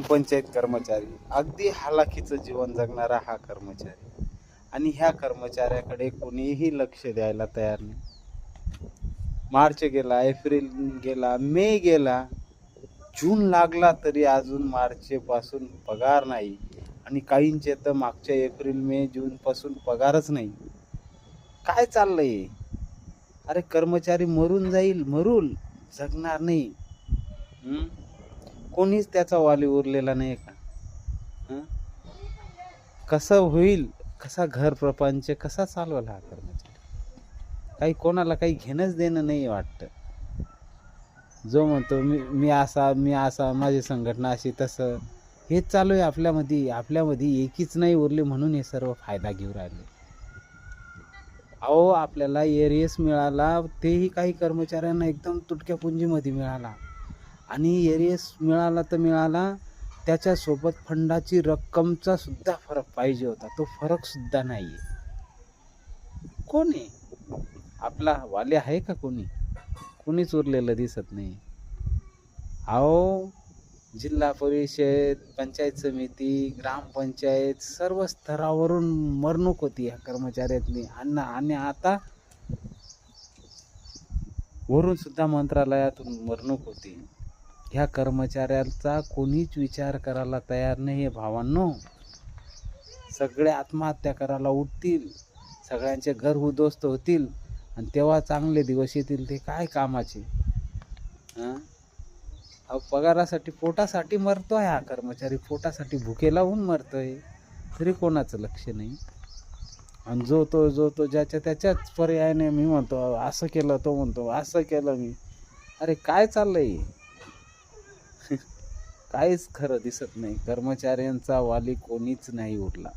ग्रामपंचायत कर्मचारी, अगदी हालाखीचं जीवन जगणारा हा कर्मचारी, आणि ह्या कर्मचाऱ्याकडे कोणीही लक्ष द्यायला तयार नाही. मार्च गेला, एप्रिल गेला, मे गेला, जून लागला तरी अजून मार्च पासून पगार नाही, आणि काहींचे तर मागच्या एप्रिल मे जून पासून पगारच नाही. काय चाललंय? अरे कर्मचारी मरून जाईल, मरूल, जगणार नाही. कोणीच त्याचा वाली उरलेला नाही का? कसं होईल, कसा घर प्रपंच कसा चालवल हा कर्मचारी? काही कोणाला काही घेणंच देणं नाही वाटतं. जो म्हणतो मी असा, माझी संघटना अशी, तसं हेच चालू आहे आपल्यामध्ये एकीच नाही उरली म्हणून हे सर्व फायदा घेऊ राहिले. अहो, आपल्याला एरियस मिळाला, तेही काही कर्मचाऱ्यांना एकदम तुटक्या पुंजीमध्ये मिळाला, आणि एरियस मिळाला तर मिळाला, त्याच्यासोबत फंडाची रक्कमचा सुद्धा फरक पाहिजे होता. तो फरक सुद्धा नाही आहे. कोण आहे आपला वाले? आहे का कोणीच उरलेलं दिसत नाही. अहो, जिल्हा परिषद, पंचायत समिती, ग्रामपंचायत सर्व स्तरावरून मरणूक होती ह्या कर्मचाऱ्यांनी, आणि आता वरून सुद्धा मंत्रालयातून मरणूक होती. ह्या कर्मचाऱ्याचा कोणीच विचार करायला तयार नाही भावांनो. सगळे आत्महत्या करायला उठतील, सगळ्यांचे घर उद्ध्वस्त होतील, आणि तेव्हा चांगले दिवस येतील ते काय कामाचे? पगारासाठी, पोटासाठी मरतोय हा कर्मचारी, पोटासाठी भुके लावून मरतोय, तरी कोणाचं लक्ष नाही. आणि जो तो ज्याच्या त्याच्याच पर्यायाने मी म्हणतो असं केलं, तो म्हणतो असं केलं मी. अरे काय चाललंय? काहीच खरं दिसत नाही. कर्मचाऱ्यांचा वाली कोणीच नाही उरला.